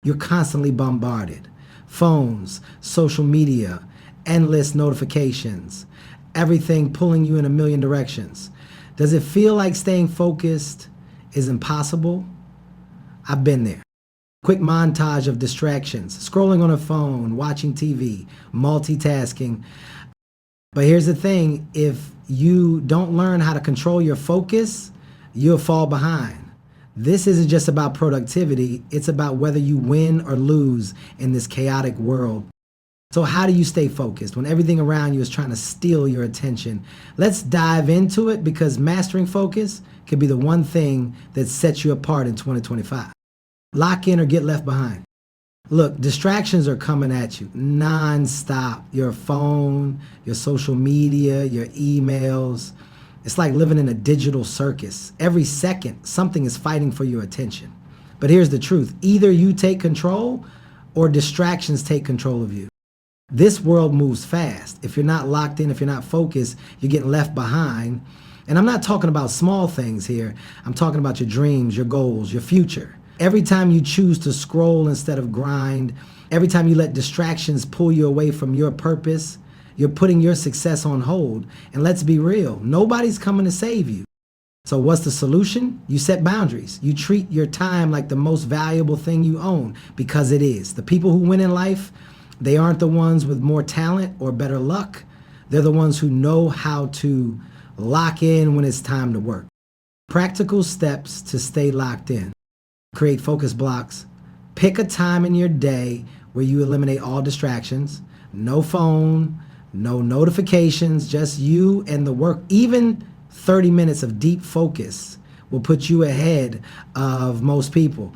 You're constantly bombarded. Phones, social media, endless notifications, everything pulling you in a million directions. Does it feel like staying focused is impossible? I've been there. Quick montage of distractions, scrolling on a phone, watching TV, multitasking. But here's the thing, if you don't learn how to control your focus, you'll fall behind. This isn't just about productivity, it's about whether you win or lose in this chaotic world. So how do you stay focused when everything around you is trying to steal your attention? Let's dive into it, because mastering focus could be the one thing that sets you apart in 2025. Lock in or get left behind. Look, distractions are coming at you non-stop. Your phone, your social media, your emails. It's like living in a digital circus. Every second, something is fighting for your attention. But here's the truth. Either you take control or distractions take control of you. This world moves fast. If you're not locked in, if you're not focused, you're getting left behind. And I'm not talking about small things here. I'm talking about your dreams, your goals, your future. Every time you choose to scroll instead of grind, every time you let distractions pull you away from your purpose, you're putting your success on hold. And let's be real, nobody's coming to save you. So what's the solution? You set boundaries. You treat your time like the most valuable thing you own, because it is. The people who win in life, they aren't the ones with more talent or better luck. They're the ones who know how to lock in when it's time to work. Practical steps to stay locked in. Create focus blocks. Pick a time in your day where you eliminate all distractions. No phone, no notifications, just you and the work. Even 30 minutes of deep focus will put you ahead of most people.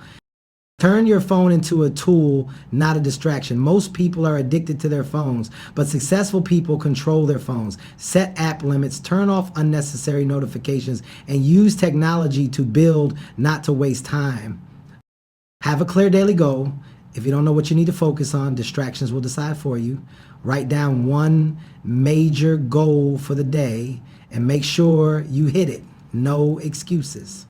Turn your phone into a tool, not a distraction. Most people are addicted to their phones, but successful people control their phones. Set app limits, turn off unnecessary notifications, and use technology to build, not to waste time. Have a clear daily goal. If you don't know what you need to focus on, distractions will decide for you. Write down one major goal for the day and make sure you hit it. No excuses.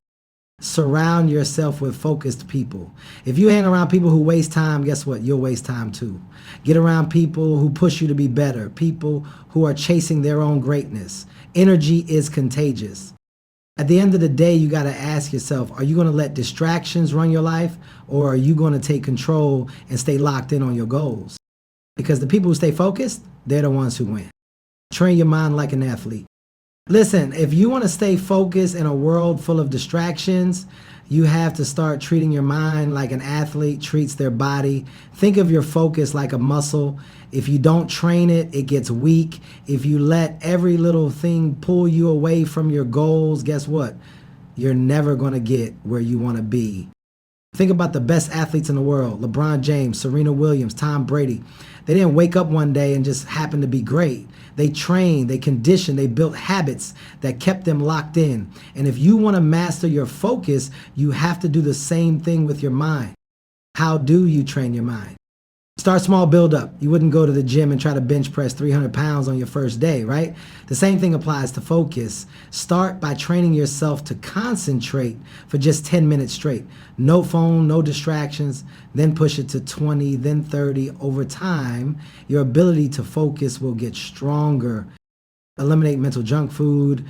Surround yourself with focused people. If you hang around people who waste time, guess what? You'll waste time too. Get around people who push you to be better, people who are chasing their own greatness. Energy is contagious. At the end of the day, you got to ask yourself, are you going to let distractions run your life, or are you going to take control and stay locked in on your goals? Because the people who stay focused, they're the ones who win. Train your mind like an athlete. Listen, if you want to stay focused in a world full of distractions, you have to start treating your mind like an athlete treats their body. Think of your focus like a muscle. If you don't train it, it gets weak. If you let every little thing pull you away from your goals, guess what? You're never going to get where you want to be. Think about the best athletes in the world: LeBron James, Serena Williams, Tom Brady. They didn't wake up one day and just happen to be great. They trained, they conditioned, they built habits that kept them locked in. And if you want to master your focus, you have to do the same thing with your mind. How do you train your mind? Start small, build up. You wouldn't go to the gym and try to bench press 300 pounds on your first day, right? The same thing applies to focus. Start by training yourself to concentrate for just 10 minutes straight. No phone, no distractions, then push it to 20, then 30. Over time, your ability to focus will get stronger. Eliminate mental junk food.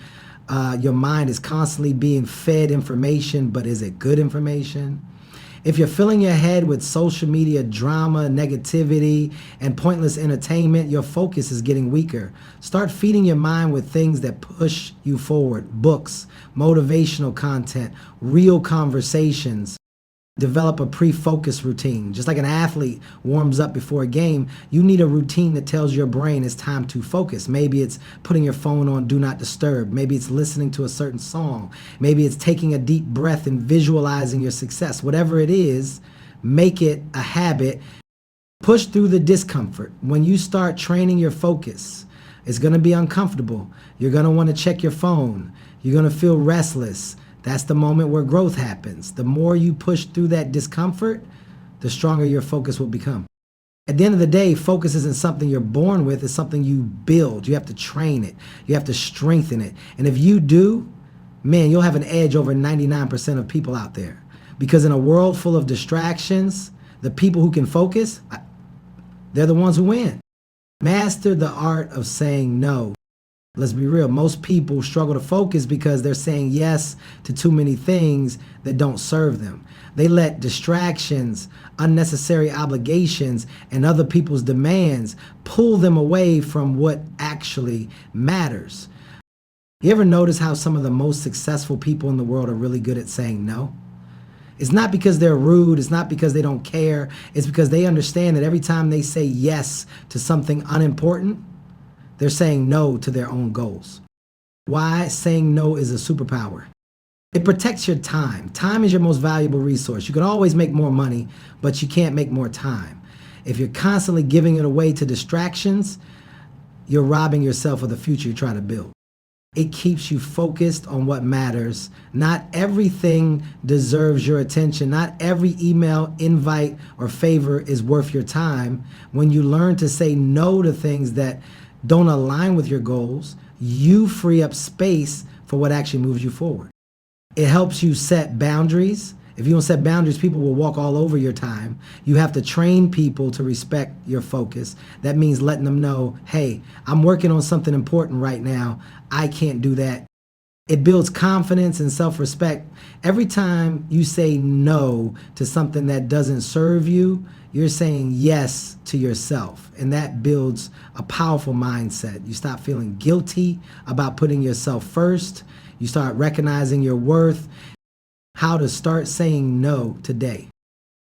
Your mind is constantly being fed information, but is it good information? If you're filling your head with social media drama, negativity, and pointless entertainment, your focus is getting weaker. Start feeding your mind with things that push you forward. Books, motivational content, real conversations. Develop a pre-focus routine. Just like an athlete warms up before a game, you need a routine that tells your brain it's time to focus. Maybe it's putting your phone on do not disturb. Maybe it's listening to a certain song. Maybe it's taking a deep breath and visualizing your success. Whatever it is, make it a habit. Push through the discomfort. When you start training your focus, it's going to be uncomfortable. You're going to want to check your phone. You're going to feel restless. That's the moment where growth happens. The more you push through that discomfort, the stronger your focus will become. At the end of the day, focus isn't something you're born with, it's something you build. You have to train it. You have to strengthen it. And if you do, man, you'll have an edge over 99% of people out there. Because in a world full of distractions, The people who can focus, they're the ones who win. Master the art of saying no. Let's be real. Most people struggle to focus because they're saying yes to too many things that don't serve them. They let distractions, unnecessary obligations, and other people's demands pull them away from what actually matters. You ever notice how some of the most successful people in the world are really good at saying no? It's not because they're rude. It's not because they don't care. It's because they understand that every time they say yes to something unimportant, they're saying no to their own goals. Why saying no is a superpower? It protects your time. Time is your most valuable resource. You can always make more money, but you can't make more time. If you're constantly giving it away to distractions, you're robbing yourself of the future you're trying to build. It keeps you focused on what matters. Not everything deserves your attention. Not every email, invite, or favor is worth your time. When you learn to say no to things that don't align with your goals, you free up space for what actually moves you forward. It helps you set boundaries. If you don't set boundaries, people will walk all over your time. You have to train people to respect your focus. That means letting them know, hey, I'm working on something important right now. I can't do that. It builds confidence and self-respect. Every time you say no to something that doesn't serve you, you're saying yes to yourself. And that builds a powerful mindset. You stop feeling guilty about putting yourself first. You start recognizing your worth. How to start saying no today.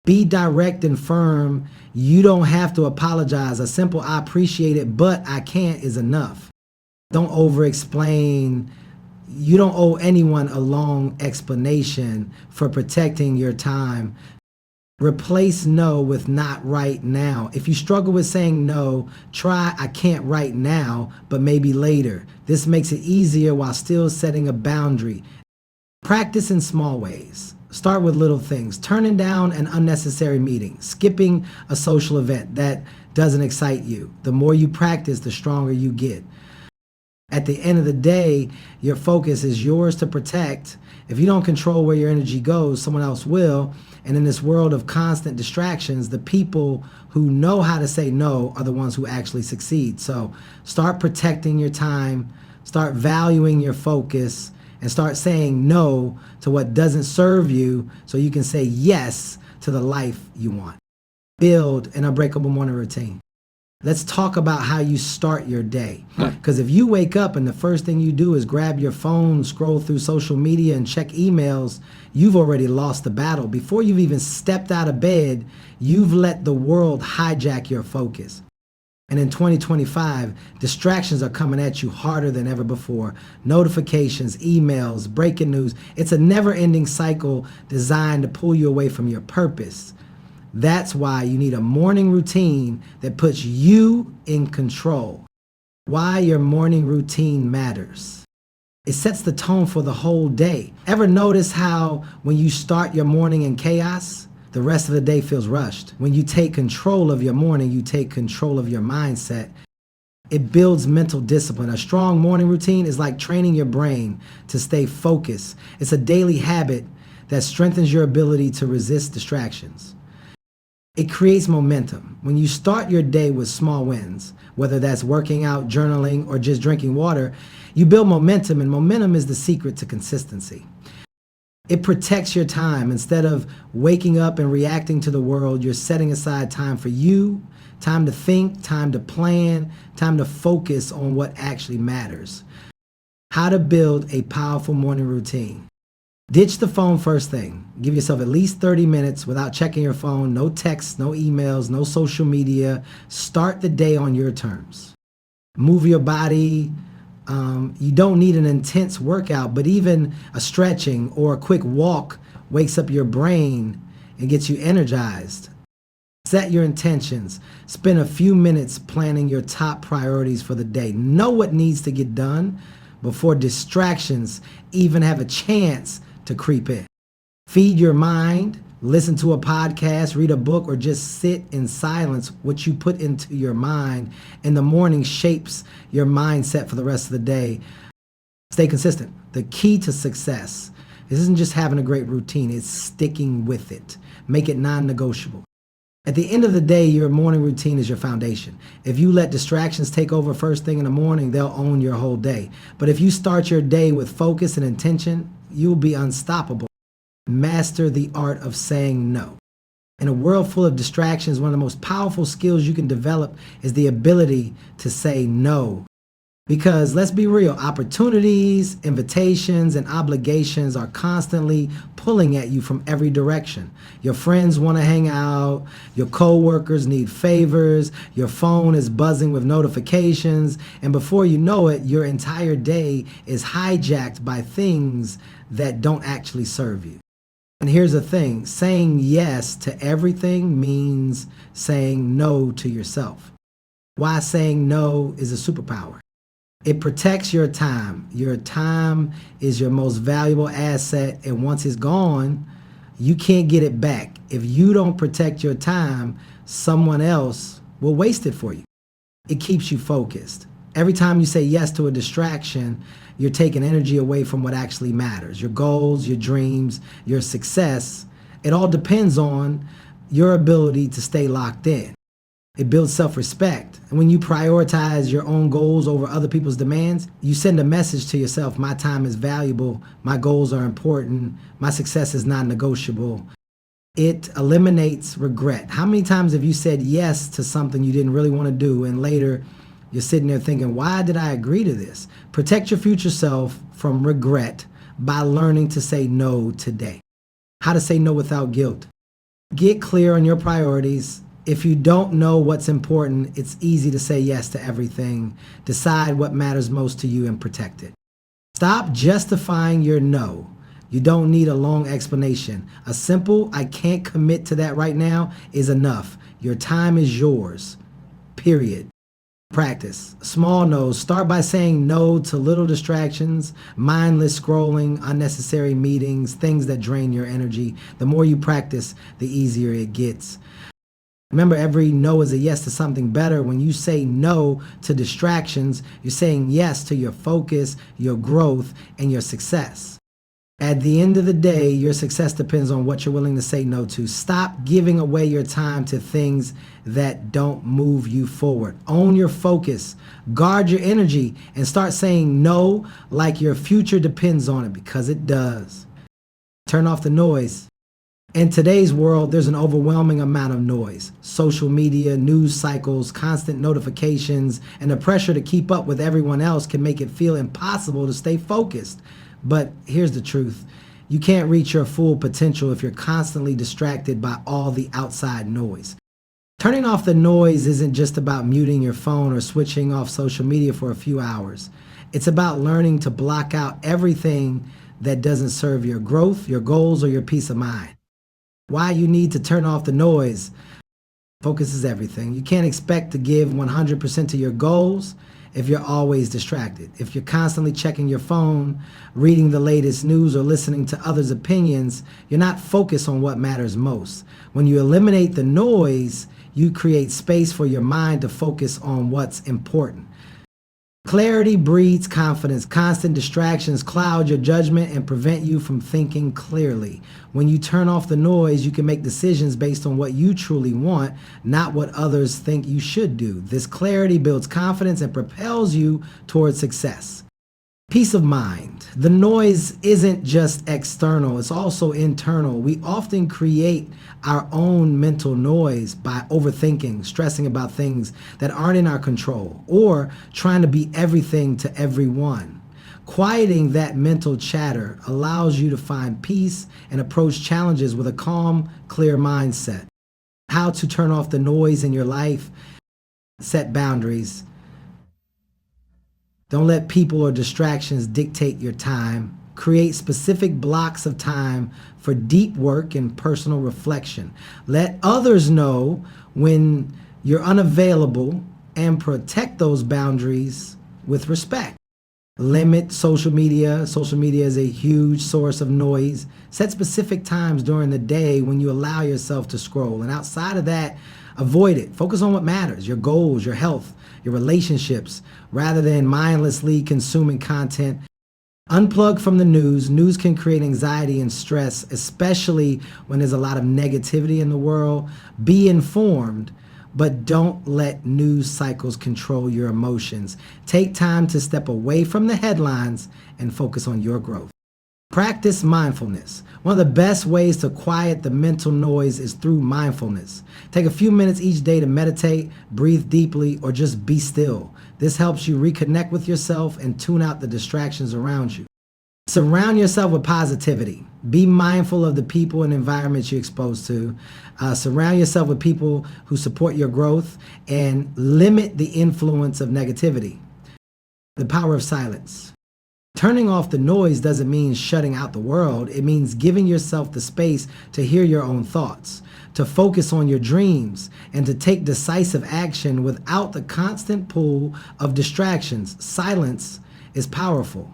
Be direct and firm. You don't have to apologize. A simple "I appreciate it, but I can't" is enough. Don't over-explain. You don't owe anyone a long explanation for protecting your time. Replace no with "not right now." If you struggle with saying no, try "I can't right now, but maybe later." This makes it easier while still setting a boundary. Practice in small ways. Start with little things. Turning down an unnecessary meeting. Skipping a social event that doesn't excite you. The more you practice, the stronger you get. At the end of the day, your focus is yours to protect. If you don't control where your energy goes, someone else will. And in this world of constant distractions, the people who know how to say no are the ones who actually succeed. So start protecting your time. Start valuing your focus. And start saying no to what doesn't serve you so you can say yes to the life you want. Build an unbreakable morning routine. Let's talk about how you start your day. Because if you wake up and the first thing you do is grab your phone, scroll through social media, and check emails, you've already lost the battle. Before you've even stepped out of bed, you've let the world hijack your focus. And in 2025, distractions are coming at you harder than ever before. Notifications, emails, breaking news. It's a never-ending cycle designed to pull you away from your purpose. That's why you need a morning routine that puts you in control. Why your morning routine matters. It sets the tone for the whole day. Ever notice how when you start your morning in chaos, the rest of the day feels rushed? When you take control of your morning, you take control of your mindset. It builds mental discipline. A strong morning routine is like training your brain to stay focused. It's a daily habit that strengthens your ability to resist distractions. It creates momentum. When you start your day with small wins, whether that's working out, journaling, or just drinking water, you build momentum, and momentum is the secret to consistency. It protects your time. Instead of waking up and reacting to the world, you're setting aside time for you, time to think, time to plan, time to focus on what actually matters. How to build a powerful morning routine. Ditch the phone first thing. Give yourself at least 30 minutes without checking your phone. No texts, no emails, no social media. Start the day on your terms. Move your body. You don't need an intense workout, but even a stretching or a quick walk wakes up your brain and gets you energized. Set your intentions. Spend a few minutes planning your top priorities for the day. Know what needs to get done before distractions even have a chance to creep in. Feed your mind. Listen to a podcast, read a book, or just sit in silence. What you put into your mind in the morning shapes your mindset for the rest of the day. Stay consistent. The key to success, this isn't just having a great routine, it's sticking with it. Make it non-negotiable. At the end of the day, your morning routine is your foundation. If you let distractions take over first thing in the morning, they'll own your whole day. But if you start your day with focus and intention, you'll be unstoppable. Master the art of saying no. In a world full of distractions, one of the most powerful skills you can develop is the ability to say no. Because let's be real, opportunities, invitations, and obligations are constantly pulling at you from every direction. Your friends want to hang out, your coworkers need favors, your phone is buzzing with notifications, and before you know it, your entire day is hijacked by things that don't actually serve you. And here's the thing, saying yes to everything means saying no to yourself. Why saying no is a superpower. It protects your time. Your time is your most valuable asset, and once it's gone, you can't get it back. If you don't protect your time, someone else will waste it for you. It keeps you focused. Every time you say yes to a distraction, you're taking energy away from what actually matters. Your goals, your dreams, your success, it all depends on your ability to stay locked in. It builds self-respect. And when you prioritize your own goals over other people's demands, you send a message to yourself, my time is valuable, my goals are important, my success is non-negotiable. It eliminates regret. How many times have you said yes to something you didn't really want to do, and later you're sitting there thinking, why did I agree to this? Protect your future self from regret by learning to say no today. How to say no without guilt. Get clear on your priorities. If you don't know what's important, it's easy to say yes to everything. Decide what matters most to you and protect it. Stop justifying your no. You don't need a long explanation. A simple, I can't commit to that right now is enough. Your time is yours. Period. Practice. Small no's. Start by saying no to little distractions, mindless scrolling, unnecessary meetings, things that drain your energy. The more you practice, the easier it gets. Remember, every no is a yes to something better. When you say no to distractions, you're saying yes to your focus, your growth, and your success. At the end of the day, your success depends on what you're willing to say no to. Stop giving away your time to things that don't move you forward. Own your focus, guard your energy, and start saying no like your future depends on it, because it does. Turn off the noise. In today's world, there's an overwhelming amount of noise. Social media, news cycles, constant notifications, and the pressure to keep up with everyone else can make it feel impossible to stay focused. But here's the truth. You can't reach your full potential if you're constantly distracted by all the outside noise. Turning off the noise isn't just about muting your phone or switching off social media for a few hours. It's about learning to block out everything that doesn't serve your growth, your goals, or your peace of mind. Why you need to turn off the noise. Focus is everything. You can't expect to give 100% to your goals if you're always distracted. If you're constantly checking your phone, reading the latest news, or listening to others' opinions, you're not focused on what matters most. When you eliminate the noise, you create space for your mind to focus on what's important. Clarity breeds confidence. Constant distractions cloud your judgment and prevent you from thinking clearly. When you turn off the noise, you can make decisions based on what you truly want, not what others think you should do. This clarity builds confidence and propels you towards success. Peace of mind. The noise isn't just external, it's also internal. We often create our own mental noise by overthinking, stressing about things that aren't in our control, or trying to be everything to everyone. Quieting that mental chatter allows you to find peace and approach challenges with a calm, clear mindset. How to turn off the noise in your life. Set boundaries. Don't let people or distractions dictate your time. Create specific blocks of time for deep work and personal reflection. Let others know when you're unavailable and protect those boundaries with respect. Limit social media. Social media is a huge source of noise. Set specific times during the day when you allow yourself to scroll. And outside of that, avoid it. Focus on what matters, your goals, your health, your relationships, rather than mindlessly consuming content. Unplug from the news. News can create anxiety and stress, especially when there's a lot of negativity in the world. Be informed, but don't let news cycles control your emotions. Take time to step away from the headlines and focus on your growth. Practice mindfulness. One of the best ways to quiet the mental noise is through mindfulness. Take a few minutes each day to meditate, breathe deeply, or just be still. This helps you reconnect with yourself and tune out the distractions around you. Surround yourself with positivity. Be mindful of the people and environments you're exposed to. Surround yourself with people who support your growth and limit the influence of negativity. The power of silence. Turning off the noise doesn't mean shutting out the world. It means giving yourself the space to hear your own thoughts, to focus on your dreams, and to take decisive action without the constant pull of distractions. Silence is powerful.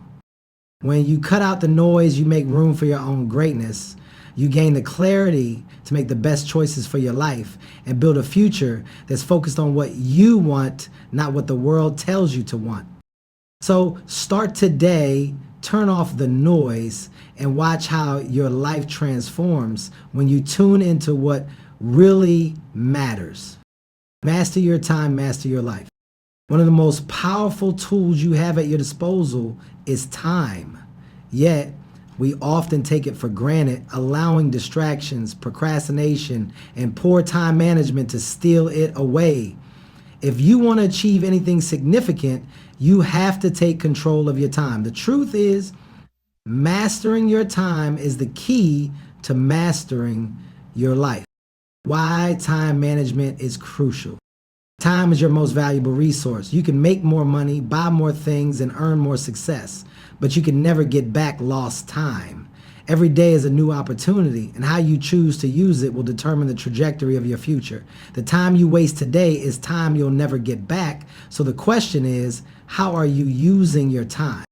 When you cut out the noise, you make room for your own greatness. You gain the clarity to make the best choices for your life and build a future that's focused on what you want, not what the world tells you to want. So start today, turn off the noise, and watch how your life transforms when you tune into what really matters. Master your time, master your life. One of the most powerful tools you have at your disposal is time. Yet, we often take it for granted, allowing distractions, procrastination, and poor time management to steal it away. If you want to achieve anything significant, you have to take control of your time. The truth is, mastering your time is the key to mastering your life. Why time management is crucial. Time is your most valuable resource. You can make more money, buy more things, and earn more success, but you can never get back lost time. Every day is a new opportunity, and how you choose to use it will determine the trajectory of your future. The time you waste today is time you'll never get back, so the question is, how are you using your time?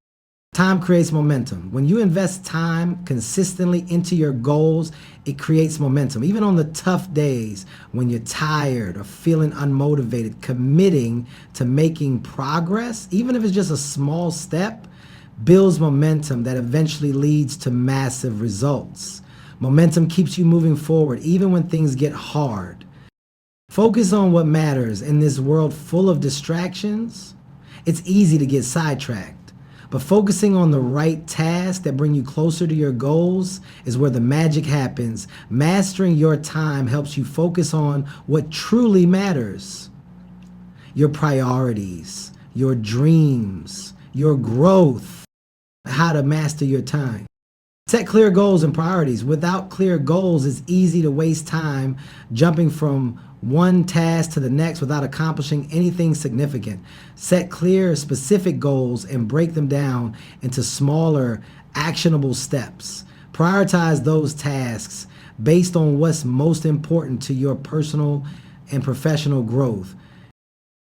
Time creates momentum. When you invest time consistently into your goals, it creates momentum. Even on the tough days, when you're tired or feeling unmotivated, committing to making progress, even if it's just a small step, builds momentum that eventually leads to massive results. Momentum keeps you moving forward, even when things get hard. Focus on what matters. In this world full of distractions, it's easy to get sidetracked. But focusing on the right tasks that bring you closer to your goals is where the magic happens. Mastering your time helps you focus on what truly matters. Your priorities, your dreams, your growth. How to master your time. Set clear goals and priorities. Without clear goals, it's easy to waste time jumping from one task to the next without accomplishing anything significant. Set clear, specific goals and break them down into smaller, actionable steps. Prioritize those tasks based on what's most important to your personal and professional growth.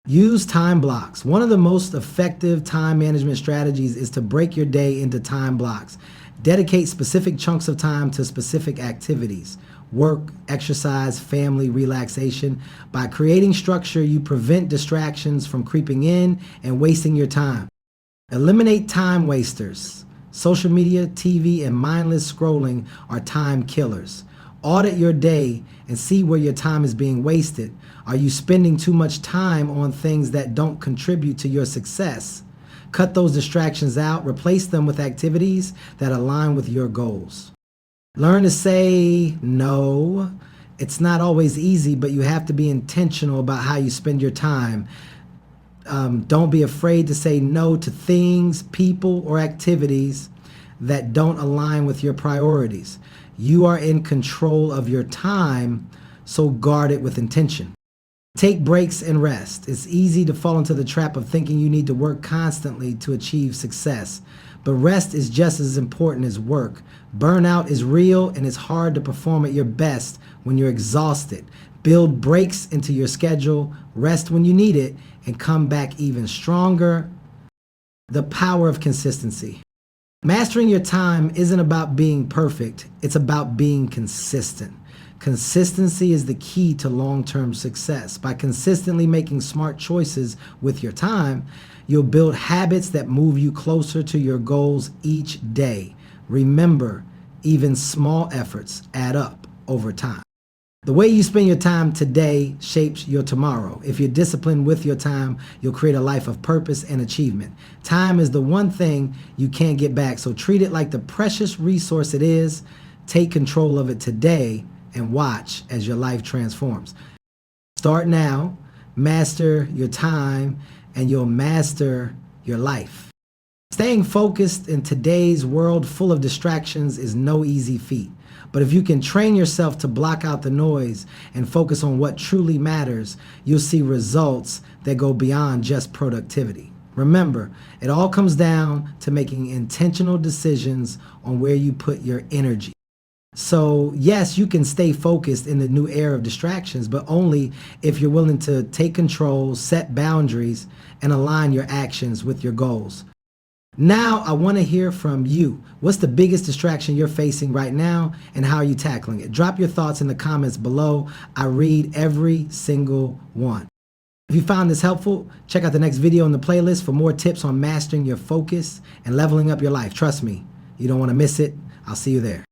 Use time blocks. One of the most effective time management strategies is to break your day into time blocks. Dedicate specific chunks of time to specific activities. Work, exercise, family, relaxation. By creating structure, you prevent distractions from creeping in and wasting your time. Eliminate time wasters. Social media, TV, and mindless scrolling are time killers. Audit your day and see where your time is being wasted. Are you spending too much time on things that don't contribute to your success? Cut those distractions out, replace them with activities that align with your goals. Learn to say no. It's not always easy, but you have to be intentional about how you spend your time. Don't be afraid to say no to things, people, or activities that don't align with your priorities. You are in control of your time, so guard it with intention. Take breaks and rest. It's easy to fall into the trap of thinking you need to work constantly to achieve success. But rest is just as important as work. Burnout is real and it's hard to perform at your best when you're exhausted. Build breaks into your schedule, rest when you need it, and come back even stronger. The power of consistency. Mastering your time isn't about being perfect, it's about being consistent. Consistency is the key to long-term success. By consistently making smart choices with your time, you'll build habits that move you closer to your goals each day. Remember, even small efforts add up over time. The way you spend your time today shapes your tomorrow. If you're disciplined with your time, you'll create a life of purpose and achievement. Time is the one thing you can't get back, so treat it like the precious resource it is. Take control of it today and watch as your life transforms. Start now, master your time, and you'll master your life. Staying focused in today's world full of distractions is no easy feat. But if you can train yourself to block out the noise and focus on what truly matters, you'll see results that go beyond just productivity. Remember, it all comes down to making intentional decisions on where you put your energy. So yes, you can stay focused in the new era of distractions, but only if you're willing to take control, set boundaries, and align your actions with your goals. Now, I want to hear from you. What's the biggest distraction you're facing right now, and how are you tackling it? Drop your thoughts in the comments below. I read every single one. If you found this helpful, check out the next video in the playlist for more tips on mastering your focus and leveling up your life. Trust me, you don't want to miss it. I'll see you there.